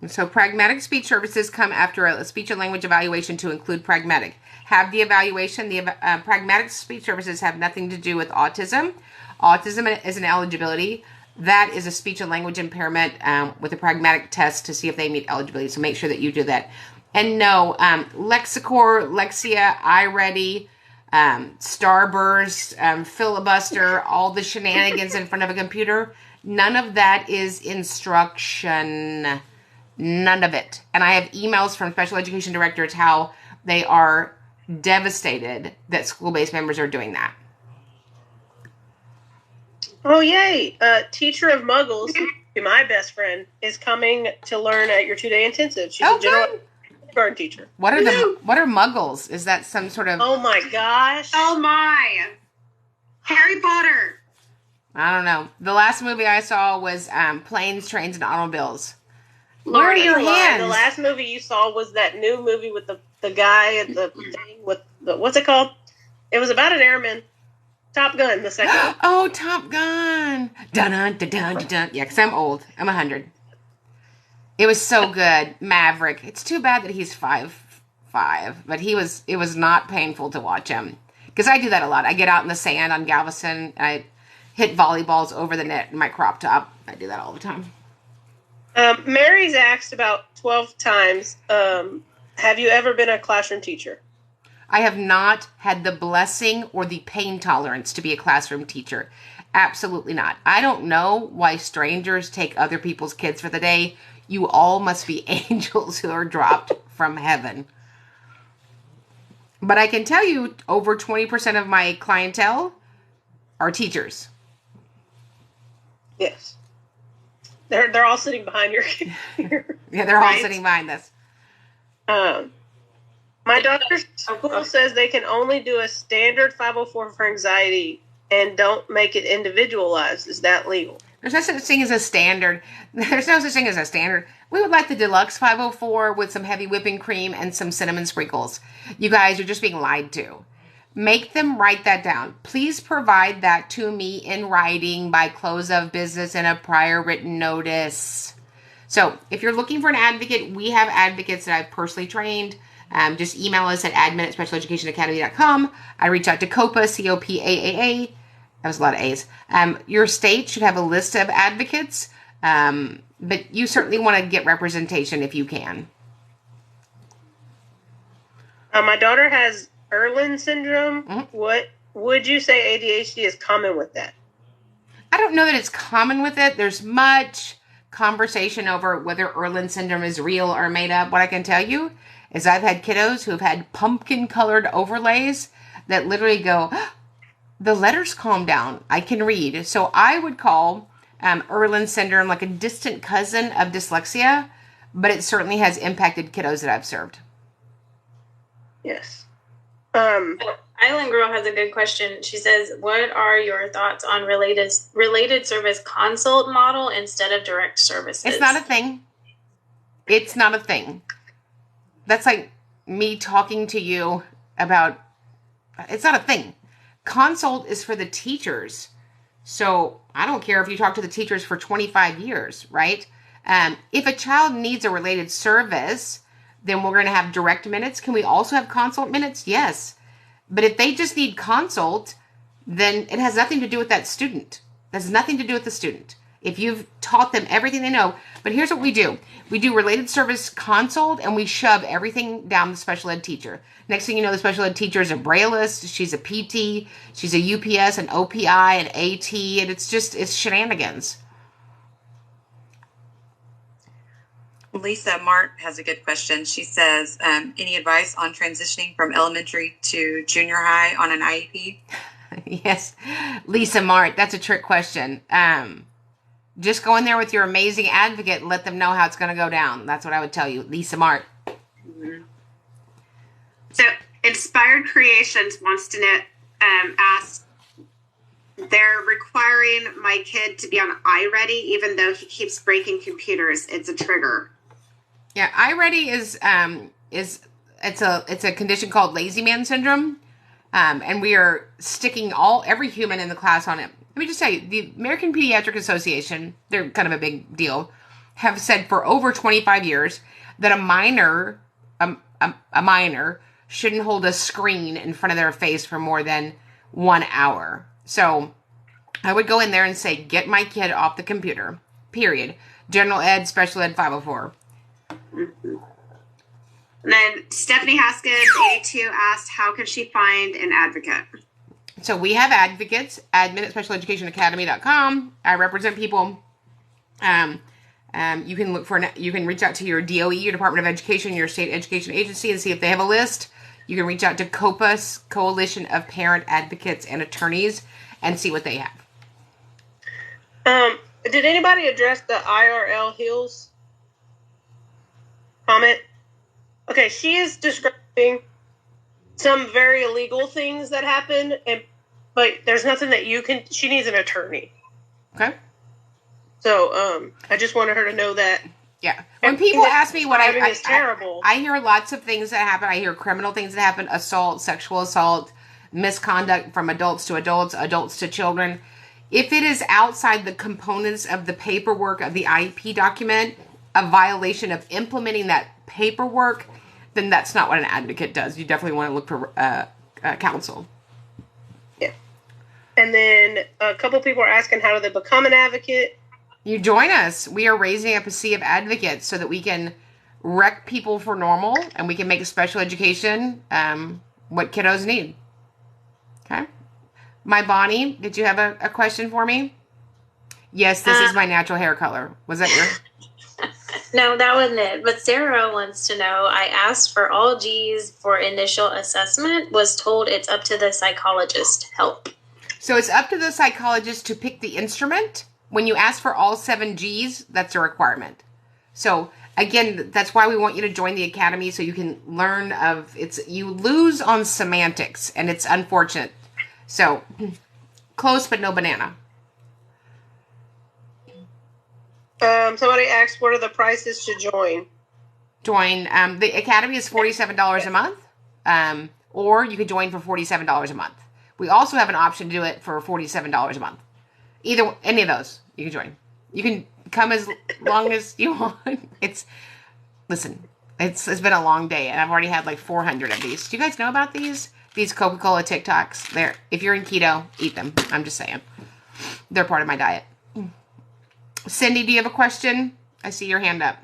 So pragmatic speech services come after a speech and language evaluation to include pragmatic. Have the evaluation. The pragmatic speech services have nothing to do with autism. Autism is an eligibility. That is a speech and language impairment with a pragmatic test to see if they meet eligibility. So make sure that you do that. And no, Lexicor, Lexia, iReady, Starburst, Filibuster, all the shenanigans in front of a computer, none of that is instruction. None of it. And I have emails from special education directors how they are devastated that school-based members are doing that. Oh, yay. Teacher of Muggles, my best friend, is coming to learn at your 2-day intensive. She's a general garden teacher. What are Muggles? Is that some sort of... Oh, my gosh. Oh, my. Harry Potter. I don't know. The last movie I saw was Planes, Trains, and Automobiles. Where are your hands? The last movie you saw was that new movie with the guy and the thing with the, what's it called? It was about an airman. Top Gun, the second one. Oh, Top Gun. Dun-dun-dun-dun-dun. Yeah, because I'm old. I'm 100. It was so good. Maverick. It's too bad that he's 5'5", but it was not painful to watch him. Because I do that a lot. I get out in the sand on Galveston, and I hit volleyballs over the net in my crop top. I do that all the time. Mary's asked about 12 times, have you ever been a classroom teacher? I have not had the blessing or the pain tolerance to be a classroom teacher. Absolutely not. I don't know why strangers take other people's kids for the day. You all must be angels who are dropped from heaven. But I can tell you over 20% of my clientele are teachers. Yes. They're all sitting behind your Yeah, they're all sitting behind this. My daughter's school says they can only do a standard 504 for anxiety and don't make it individualized. Is that legal? There's no such thing as a standard. There's no such thing as a standard. We would like the deluxe 504 with some heavy whipping cream and some cinnamon sprinkles. You guys are just being lied to. Make them write that down. Please provide that to me in writing by close of business and a prior written notice. So if you're looking for an advocate, we have advocates that I've personally trained. Just email us at admin@specialeducationacademy.com. I reach out to COPA, C-O-P-A-A-A. That was a lot of A's. Your state should have a list of advocates, but you certainly want to get representation if you can. My daughter has Erlin syndrome. Mm-hmm. What would you say ADHD is common with that? I don't know that it's common with it. There's much conversation over whether Erlin syndrome is real or made up. What I can tell you is I've had kiddos who have had pumpkin-colored overlays that literally go, the letters calm down. I can read. So I would call Erlin syndrome like a distant cousin of dyslexia, but it certainly has impacted kiddos that I've served. Yes. Island Girl has a good question. She says, what are your thoughts on related service consult model instead of direct services? It's not a thing. It's not a thing. That's like me talking to you about, it's not a thing. Consult is for the teachers. So I don't care if you talk to the teachers for 25 years, right? If a child needs a related service, then we're going to have direct minutes. Can we also have consult minutes? Yes. But if they just need consult, then it has nothing to do with that student. It has nothing to do with the student. If you've taught them everything they know. But here's what we do. We do related service consult, and we shove everything down the special ed teacher. Next thing you know, the special ed teacher is a brailleist. She's a PT. She's a UPS, an OPI, an AT. And it's shenanigans. Lisa Mart has a good question. She says, any advice on transitioning from elementary to junior high on an IEP? Yes, Lisa Mart, that's a trick question. Just go in there with your amazing advocate and let them know how it's going to go down. That's what I would tell you, Lisa Mart. Mm-hmm. So, Inspired Creations wants to know, ask, they're requiring my kid to be on iReady even though he keeps breaking computers. It's a trigger. Yeah, iReady is a condition called lazy man syndrome, and we are sticking every human in the class on it. Let me just tell you, the American Pediatric Association, they're kind of a big deal, have said for over 25 years that a minor shouldn't hold a screen in front of their face for more than 1 hour. So I would go in there and say, get my kid off the computer, period. General ed, special ed, 504. Mm-hmm. And then Stephanie Haskins, 82, asked, how can she find an advocate? So we have advocates, admin at specialeducationacademy.com. I represent people. You can reach out to your DOE, your Department of Education, your state education agency, and see if they have a list. You can reach out to COPAS, Coalition of Parent Advocates and Attorneys, and see what they have. Did anybody address the IRL Hills comment? Okay, she is describing some very illegal things that happen, but there's nothing that you can. She needs an attorney. Okay. So, I just wanted her to know that. Yeah. When people ask me what is terrible. I hear lots of things that happen. I hear criminal things that happen: assault, sexual assault, misconduct from adults to adults, adults to children. If it is outside the components of the paperwork of the IEP document, a violation of implementing that paperwork, then that's not what an advocate does. You definitely want to look for counsel. Yeah. And then a couple people are asking, how do they become an advocate? You join us. We are raising up a sea of advocates so that we can wreck people for normal and we can make special education what kiddos need. Okay. My Bonnie, did you have a question for me? Yes, this is my natural hair color. Was that your... No, that wasn't it. But Sarah wants to know, I asked for all G's for initial assessment, was told it's up to the psychologist help. So it's up to the psychologist to pick the instrument. When you ask for all 7 G's, that's a requirement. So again, that's why we want you to join the academy so you can learn you lose on semantics and it's unfortunate. So close, but no banana. Somebody asked, what are the prices to join? Join. The academy is $47 a month, or you could join for $47 a month. We also have an option to do it for $47 a month. Any of those, you can join. You can come as long as you want. It's been a long day, and I've already had like 400 of these. Do you guys know about these? These Coca-Cola TikToks. If you're in keto, eat them. I'm just saying. They're part of my diet. Cindy, do you have a question? I see your hand up.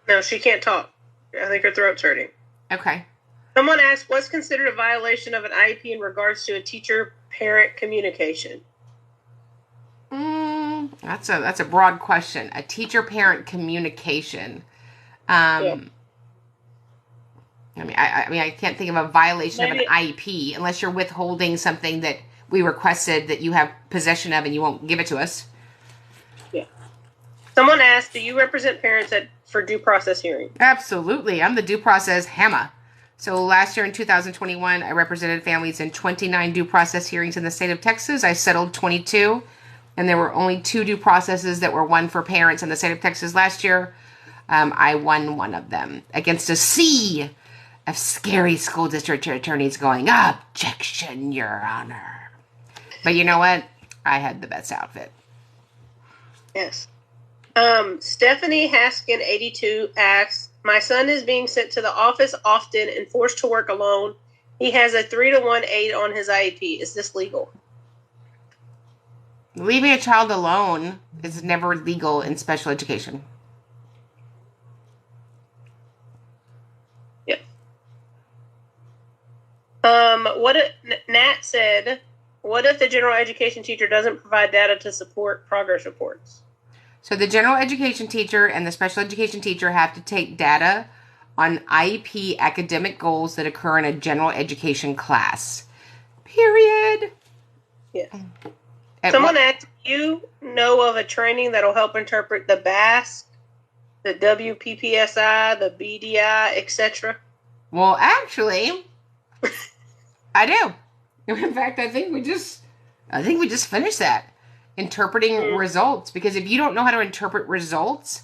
No, she can't talk. I think her throat's hurting. Okay. Someone asked, what's considered a violation of an IEP in regards to a teacher-parent communication? That's a broad question. A teacher-parent communication. Yeah. I can't think of a violation of an IEP unless you're withholding something that we requested that you have possession of and you won't give it to us. Yeah. Someone asked, do you represent parents for due process hearings? Absolutely. I'm the due process hammer. So last year in 2021, I represented families in 29 due process hearings in the state of Texas. I settled 22, and there were only 2 due processes that were won for parents in the state of Texas last year. I won one of them against a sea of scary school district attorneys going, objection, Your Honor. But you know what? I had the best outfit. Yes. Stephanie Haskin, 82, asks, my son is being sent to the office often and forced to work alone. He has a 3-to-1 aide on his IEP. Is this legal? Leaving a child alone is never legal in special education. Yeah. Nat said, what if the general education teacher doesn't provide data to support progress reports? So the general education teacher and the special education teacher have to take data on IEP academic goals that occur in a general education class. Period. Yes. Someone asked, you know of a training that'll help interpret the BASC, the WPPSI, the BDI, etc.? Well, actually, I do. In fact, I think we just finished that. Interpreting results, because if you don't know how to interpret results,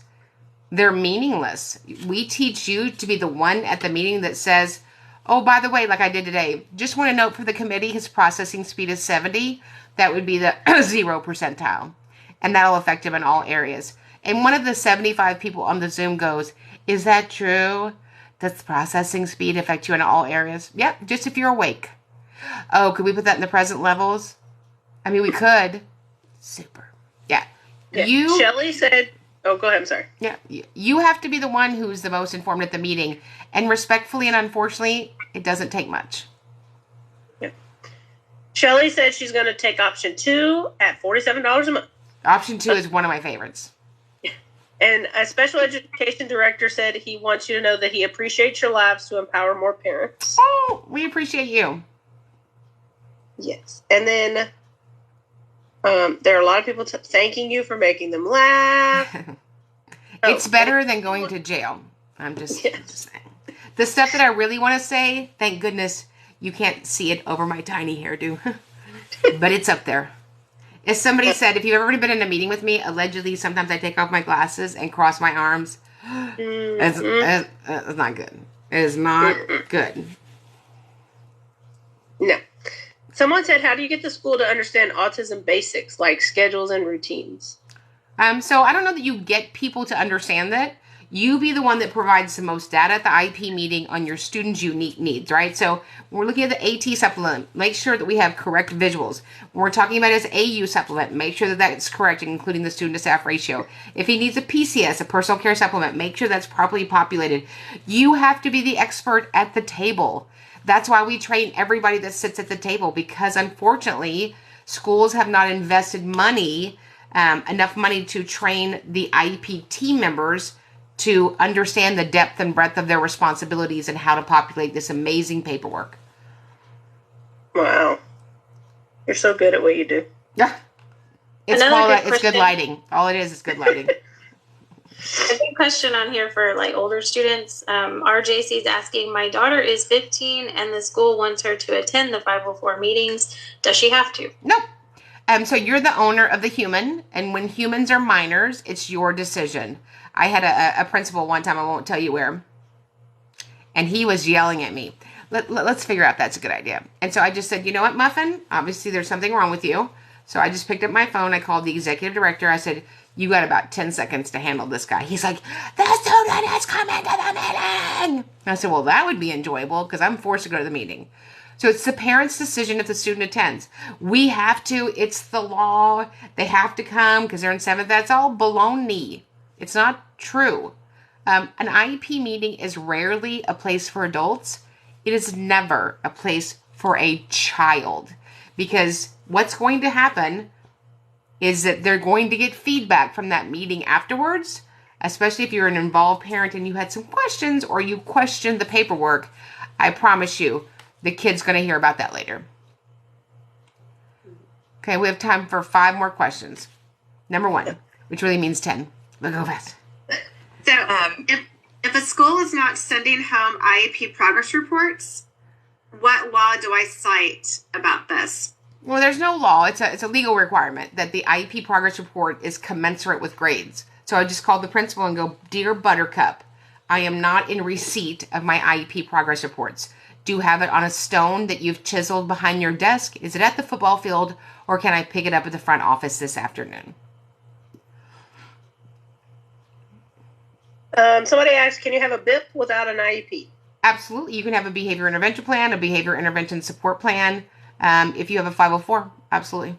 they're meaningless. We teach you to be the one at the meeting that says, oh, by the way, like I did today, just want to note for the committee, his processing speed is 70. That would be the 0 percentile. And that'll affect him in all areas. And one of the 75 people on the Zoom goes, is that true? Does processing speed affect you in all areas? Yep, just if you're awake. Oh, could we put that in the present levels? I mean, we could. Super. Yeah. Shelley said, oh, go ahead. I'm sorry. Yeah. You have to be the one who's the most informed at the meeting. And respectfully and unfortunately, it doesn't take much. Yeah. Shelley said she's going to take option 2 at $47 a month. Option 2 is one of my favorites. Yeah. And a special education director said he wants you to know that he appreciates your lives to empower more parents. Oh, we appreciate you. Yes. And then there are a lot of people thanking you for making them laugh. It's better than going to jail. I'm just saying. The stuff that I really want to say, thank goodness you can't see it over my tiny hairdo. But it's up there. As somebody said, if you've ever been in a meeting with me, allegedly sometimes I take off my glasses and cross my arms. It's not good. It is not good. No. Someone said, how do you get the school to understand autism basics like schedules and routines? So I don't know that you get people to understand that. You be the one that provides the most data at the IEP meeting on your students' unique needs, right? So when we're looking at the AT supplement, make sure that we have correct visuals. When we're talking about his AU supplement, make sure that that's correct, including the student to staff ratio. If he needs a PCS, a personal care supplement, make sure that's properly populated. You have to be the expert at the table. That's why we train everybody that sits at the table, because unfortunately, schools have not invested enough money to train the IEP team members to understand the depth and breadth of their responsibilities and how to populate this amazing paperwork. Wow. You're so good at what you do. Yeah. It's good lighting. All it is good lighting. A good question on here for like older students. RJC is asking, my daughter is 15 and the school wants her to attend the 504 meetings. Does she have to? Nope. So you're the owner of the human, and when humans are minors, it's your decision. I had a principal one time, I won't tell you where, and he was yelling at me. Let's figure out if that's a good idea. And so I just said, you know what, Muffin? Obviously there's something wrong with you. So I just picked up my phone. I called the executive director. I said, you got about 10 seconds to handle this guy. He's like, the student has come into the meeting. And I said, well, that would be enjoyable because I'm forced to go to the meeting. So it's the parent's decision if the student attends. We have to. It's the law. They have to come because they're in 7th. That's all baloney. It's not true. An IEP meeting is rarely a place for adults. It is never a place for a child, because what's going to happen is that they're going to get feedback from that meeting afterwards, especially if you're an involved parent and you had some questions or you questioned the paperwork. I promise you, the kid's going to hear about that later. Okay, we have time for 5 more questions. Number 1, which really means 10. But go fast. So if a school is not sending home IEP progress reports, what law do I cite about this? Well, there's no law. It's a legal requirement that the IEP progress report is commensurate with grades. So I just called the principal and go, Dear Buttercup, I am not in receipt of my IEP progress reports. Do you have it on a stone that you've chiseled behind your desk? Is it at the football field, or can I pick it up at the front office this afternoon? Somebody asked, can you have a BIP without an IEP? Absolutely. You can have a behavior intervention plan, a behavior intervention support plan. If you have a 504, absolutely.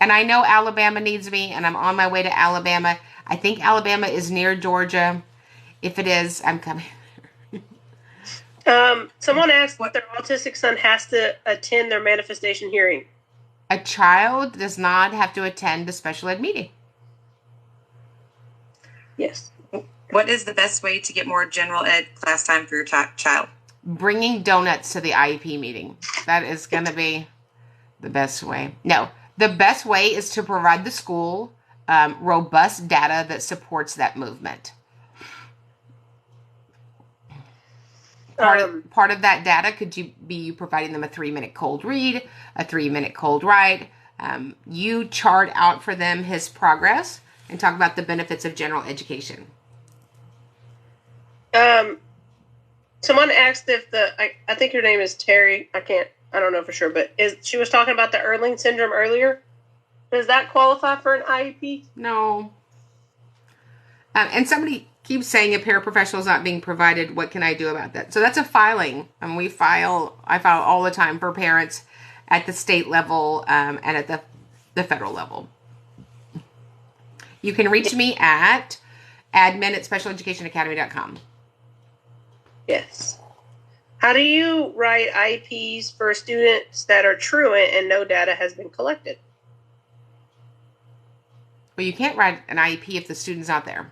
And I know Alabama needs me, and I'm on my way to Alabama. I think Alabama is near Georgia. If it is, I'm coming. Someone asked what their autistic son has to attend their manifestation hearing. A child does not have to attend the special ed meeting. Yes. What is the best way to get more general ed class time for your child? Bringing donuts to the IEP meeting. That is going to be the best way. No, the best way is to provide the school robust data that supports that movement. Part of that data could be you providing them a 3-minute cold read, a 3-minute cold write. You chart out for them his progress and talk about the benefits of general education. Someone asked if I think her name is Terry. I don't know for sure, but she was talking about the Erling syndrome earlier. Does that qualify for an IEP? No. And somebody keeps saying a paraprofessional is not being provided. What can I do about that? So that's a filing. And I file all the time for parents at the state level and at the federal level. You can reach me at admin@specialeducationacademy.com. Yes. How do you write IEPs for students that are truant and no data has been collected? Well, you can't write an IEP if the student's not there.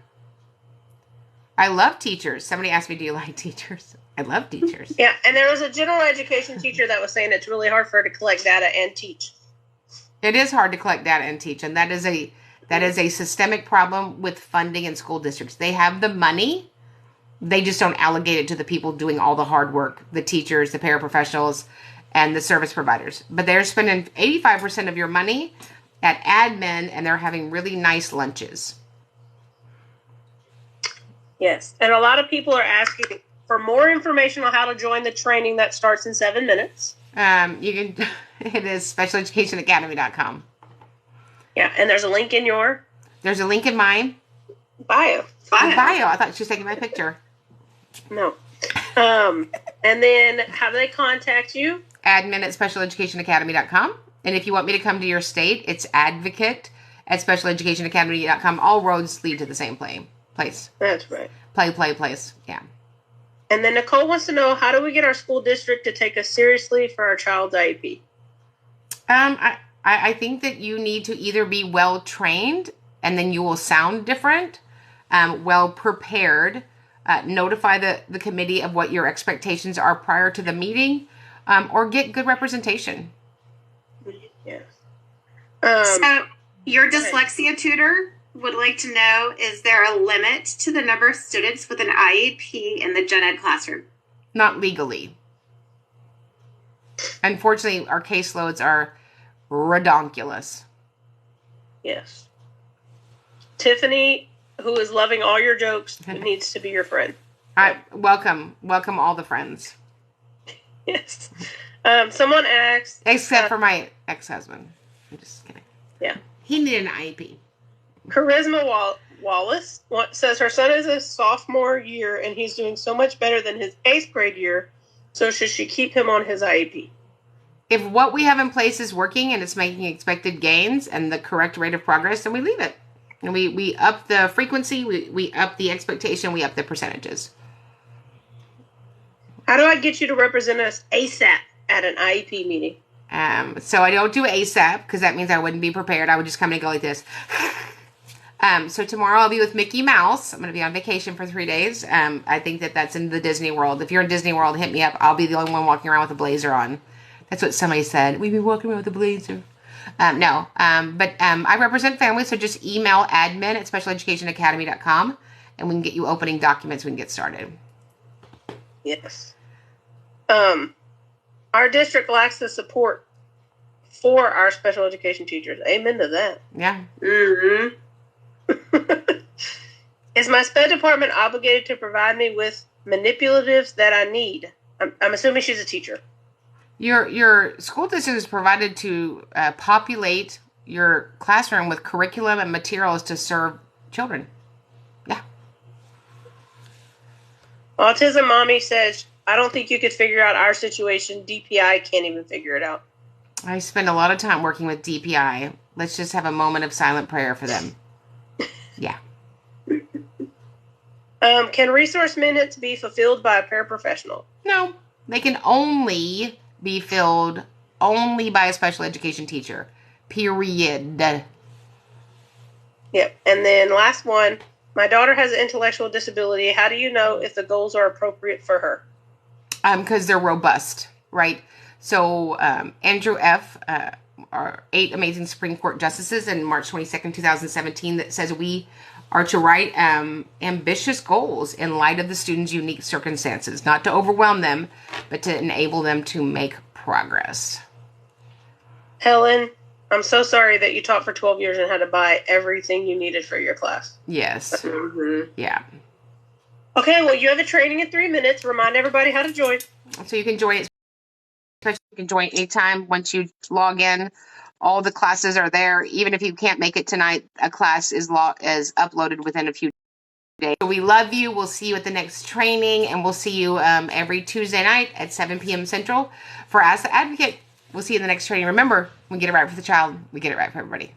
I love teachers. Somebody asked me, do you like teachers? I love teachers. Yeah, and there was a general education teacher that was saying it's really hard for her to collect data and teach. It is hard to collect data and teach, and that is a systemic problem with funding in school districts. They have the money. They just don't allocate it to the people doing all the hard work, the teachers, the paraprofessionals, and the service providers. But they're spending 85% of your money at admin, and they're having really nice lunches. Yes, and a lot of people are asking for more information on how to join the training that starts in 7 minutes. It is specialeducationacademy.com. Yeah, and there's a link in your... There's a link in my bio. I thought she was taking my picture. No. And then how do they contact you? admin@specialeducationacademy.com. And if you want me to come to your state, it's advocate@specialeducationacademy.com. All roads lead to the same place. That's right. Place. Yeah. And then Nicole wants to know, how do we get our school district to take us seriously for our child's IEP? I think that you need to either be well trained, and then you will sound different, well prepared, notify the committee of what your expectations are prior to the meeting, or get good representation. Yes. So your dyslexia tutor would like to know, is there a limit to the number of students with an IEP in the gen ed classroom? Not legally. Unfortunately, our caseloads are redonkulous. Yes. Tiffany, who is loving all your jokes, needs to be your friend. Welcome all the friends. Yes. Someone asked... Except for my ex-husband. I'm just kidding. Yeah. He needed an IEP. Charisma Wallace says her son is a sophomore year and he's doing so much better than his 8th grade year. So should she keep him on his IEP? If what we have in place is working and it's making expected gains and the correct rate of progress, then we leave it. And we up the frequency, we up the expectation, we up the percentages. How do I get you to represent us ASAP at an IEP meeting? So I don't do ASAP because that means I wouldn't be prepared. I would just come in and go like this. So tomorrow I'll be with Mickey Mouse. I'm going to be on vacation for 3 days. I think that's in the Disney World. If you're in Disney World, hit me up. I'll be the only one walking around with a blazer on. That's what somebody said. We'd be walking around with a blazer. No. But I represent families, so just email admin at specialeducationacademy.com and we can get you opening documents. We can get started. Yes. Our district lacks the support for our special education teachers. Amen to that. Yeah. Mm-hmm. Is my sped department obligated to provide me with manipulatives that I need? I'm assuming she's a teacher. Your school district is provided to populate your classroom with curriculum and materials to serve children. Yeah. Autism Mommy says, I don't think you could figure out our situation. DPI can't even figure it out. I spend a lot of time working with DPI. Let's just have a moment of silent prayer for them. Yeah. Can resource minutes be fulfilled by a paraprofessional? No, they can only be filled only by a special education teacher. Period. Yep. And then last one, my daughter has an intellectual disability. How do you know if the goals are appropriate for her? Because they're robust, right? So Andrew F., our 8 amazing Supreme Court justices in March 22nd, 2017, that says we are to write ambitious goals in light of the students' unique circumstances, not to overwhelm them, but to enable them to make progress. Helen, I'm so sorry that you taught for 12 years and had to buy everything you needed for your class. Yes. Mm-hmm. Yeah. Okay, well, you have a training in 3 minutes. Remind everybody how to join. So you can join it. You can join anytime once you log in. All the classes are there. Even if you can't make it tonight, a class is uploaded within a few days. So we love you. We'll see you at the next training, and we'll see you every Tuesday night at 7 p.m. Central for Ask the Advocate. We'll see you in the next training. Remember, we get it right for the child. We get it right for everybody.